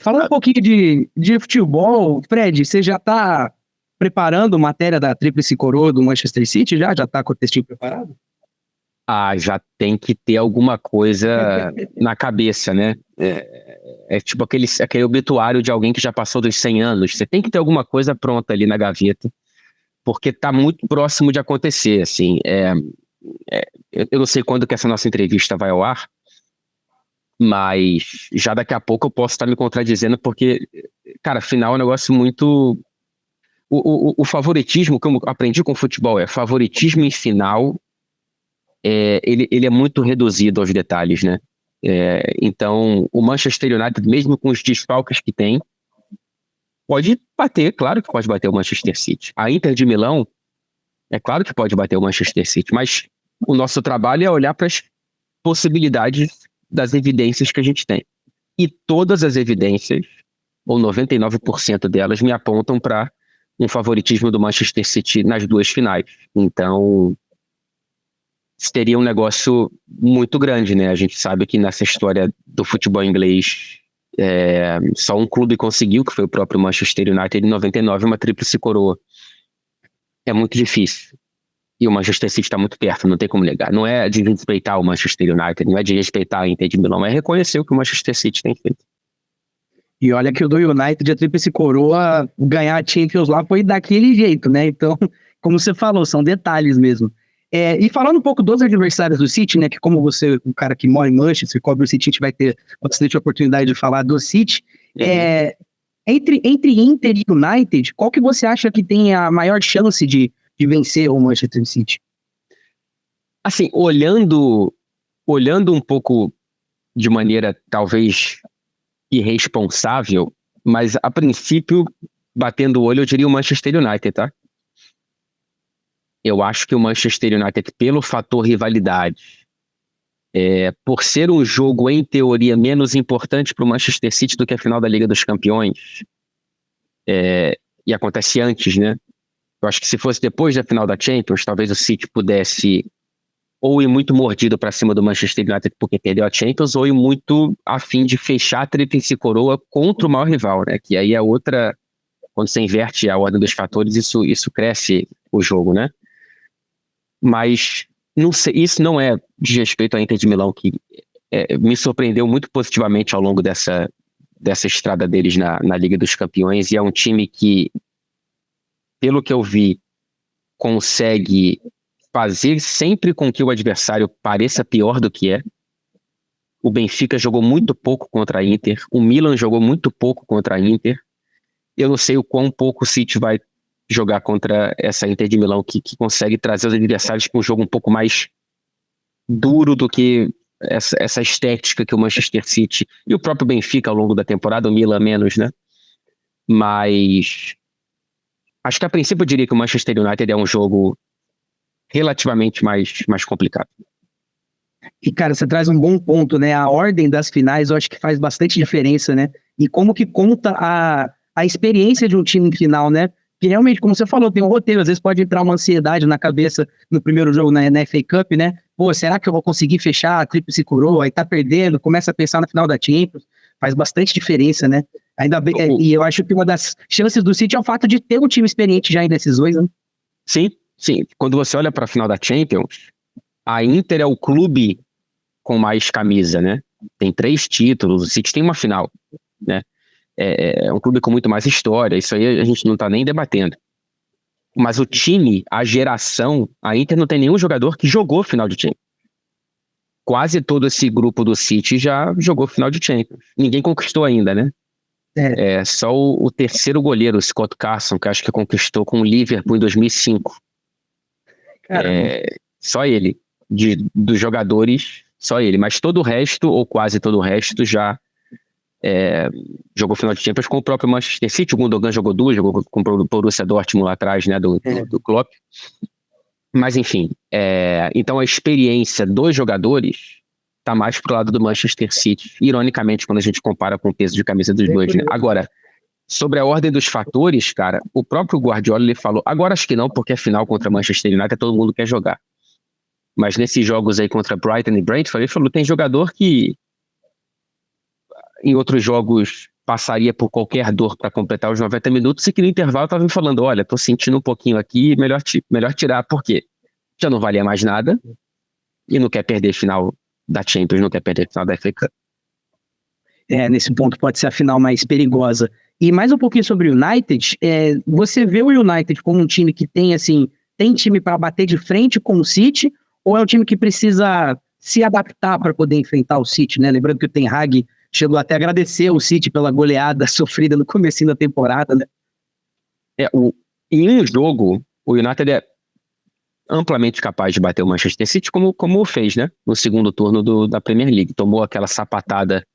Falando um pouquinho de futebol, Fred, você já está preparando matéria da Tríplice Coroa do Manchester City? Já está com o textinho preparado? Já tem que ter alguma coisa na cabeça, né? É tipo aquele obituário de alguém que já passou dos 100 anos. Você tem que ter alguma coisa pronta ali na gaveta, porque tá muito próximo de acontecer, assim. Eu não sei quando que essa nossa entrevista vai ao ar, mas já daqui a pouco eu posso estar me contradizendo, porque, cara, final é um negócio muito... O favoritismo, que eu aprendi com o futebol, favoritismo em final, ele é muito reduzido aos detalhes, né? Então, o Manchester United, mesmo com os desfalques que tem, pode bater, claro que pode bater o Manchester City. A Inter de Milão, é claro que pode bater o Manchester City, mas o nosso trabalho é olhar para as possibilidades das evidências que a gente tem. E todas as evidências, ou 99% delas, me apontam para um favoritismo do Manchester City nas duas finais. Então, seria um negócio muito grande, né? A gente sabe que nessa história do futebol inglês, só um clube conseguiu, que foi o próprio Manchester United, em 99, uma tríplice coroa. É muito difícil. E o Manchester City está muito perto, não tem como negar. Não é de respeitar o Manchester United, não é de respeitar a Inter de Milão, é reconhecer o que o Manchester City tem feito. E olha que o do United, a Tríplice Coroa, ganhar a Champions lá foi daquele jeito, né? Então, como você falou, são detalhes mesmo. E falando um pouco dos adversários do City, né? Que como você, o cara que mora em Manchester, cobre o City, a gente vai ter bastante oportunidade de falar do City. Entre Inter e United, qual que você acha que tem a maior chance de vencer o Manchester City? Assim, olhando um pouco de maneira talvez irresponsável, mas a princípio, batendo o olho, eu diria o Manchester United, tá? Eu acho que o Manchester United, pelo fator rivalidade, por ser um jogo, em teoria, menos importante para o Manchester City do que a final da Liga dos Campeões, e acontece antes, né? Eu acho que se fosse depois da final da Champions, talvez o City pudesse ou ir muito mordido para cima do Manchester United porque perdeu a Champions, ou ir muito a fim de fechar a tríplice coroa contra o maior rival, né? Que aí é outra... Quando você inverte a ordem dos fatores, isso cresce o jogo, né? Mas não sei, isso não é de respeito à Inter de Milão, que me surpreendeu muito positivamente ao longo dessa estrada deles na Liga dos Campeões, e é um time que, pelo que eu vi, consegue fazer sempre com que o adversário pareça pior do que é. O Benfica jogou muito pouco contra a Inter, o Milan jogou muito pouco contra a Inter. Eu não sei o quão pouco o City vai jogar contra essa Inter de Milão, que consegue trazer os adversários com um jogo um pouco mais duro do que essa estética que o Manchester City e o próprio Benfica ao longo da temporada, o Milan menos, né? Mas acho que a princípio eu diria que o Manchester United é um jogo relativamente mais complicado. E, cara, você traz um bom ponto, né? A ordem das finais eu acho que faz bastante diferença, né? E como que conta a experiência de um time em final, né? Que realmente, como você falou, tem um roteiro, às vezes pode entrar uma ansiedade na cabeça no primeiro jogo na FA Cup, né? Pô, será que eu vou conseguir fechar a tríplice coroa? Aí tá perdendo, começa a pensar na final da Champions, faz bastante diferença, né? Ainda bem, e eu acho que uma das chances do City é o fato de ter um time experiente já em decisões, né? Sim. Quando você olha para a final da Champions, a Inter é o clube com mais camisa, né? Tem 3 títulos, o City tem uma final, né? É um clube com muito mais história, isso aí a gente não tá nem debatendo. Mas o time, a geração, a Inter não tem nenhum jogador que jogou final de Champions. Quase todo esse grupo do City já jogou final de Champions. Ninguém conquistou ainda, né? Só o terceiro goleiro, o Scott Carson, que acho que conquistou com o Liverpool em 2005. Só ele. Dos jogadores, só ele. Mas todo o resto, ou quase todo o resto, já jogou final de Champions com o próprio Manchester City. O Gundogan jogou 2, jogou com o Borussia Dortmund lá atrás, né, do Klopp. Mas enfim, então a experiência dos jogadores tá mais pro lado do Manchester City, ironicamente, quando a gente compara com o peso de camisa dos dois, né? Agora, sobre a ordem dos fatores, cara, o próprio Guardiola, ele falou, agora acho que não, porque a final contra Manchester United todo mundo quer jogar. Mas nesses jogos aí contra Brighton e Brentford, ele falou, tem jogador que em outros jogos passaria por qualquer dor para completar os 90 minutos e que no intervalo estava me falando, olha, tô sentindo um pouquinho aqui, melhor tirar, porque já não valia mais nada e não quer perder final da Champions, não quer perder final da FA Cup. Nesse ponto pode ser a final mais perigosa. E mais um pouquinho sobre o United, você vê o United como um time que tem, assim, tem time para bater de frente com o City, ou é um time que precisa se adaptar para poder enfrentar o City, né? Lembrando que o Ten Hag chegou até a agradecer o City pela goleada sofrida no comecinho da temporada, né? Em um jogo, o United é amplamente capaz de bater o Manchester City, como fez, né? No segundo turno da Premier League. Tomou aquela sapatada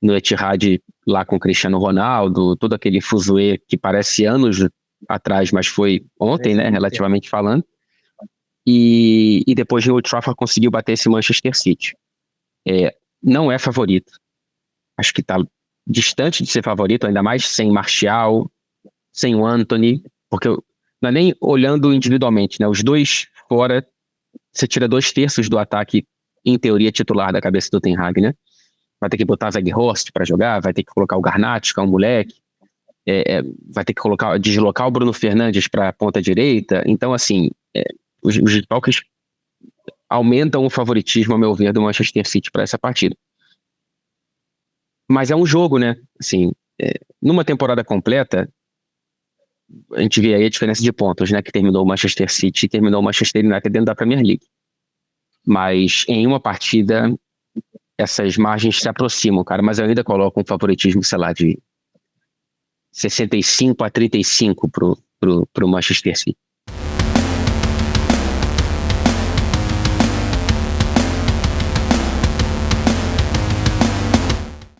no Etihad lá com o Cristiano Ronaldo, todo aquele fuzuê que parece anos atrás, mas foi ontem, né? Relativamente falando. E depois no Old Trafford conseguiu bater esse Manchester City. Não é favorito. Acho que está distante de ser favorito, ainda mais sem Martial, sem o Antony, porque não é nem olhando individualmente, né? Os dois fora, você tira 2/3 do ataque, em teoria, titular da cabeça do Ten Hag, né? Vai ter que botar Weghorst para jogar, vai ter que colocar o Garnacho, que é um moleque, vai ter que deslocar o Bruno Fernandes para a ponta direita. Então, assim, os desfalques aumentam o favoritismo, a meu ver, do Manchester City para essa partida. Mas é um jogo, né? Assim, numa temporada completa, a gente vê aí a diferença de pontos, né? Que terminou o Manchester City e terminou o Manchester United dentro da Premier League. Mas em uma partida, essas margens se aproximam, cara. Mas eu ainda coloco um favoritismo, sei lá, de 65-35 pro Manchester City.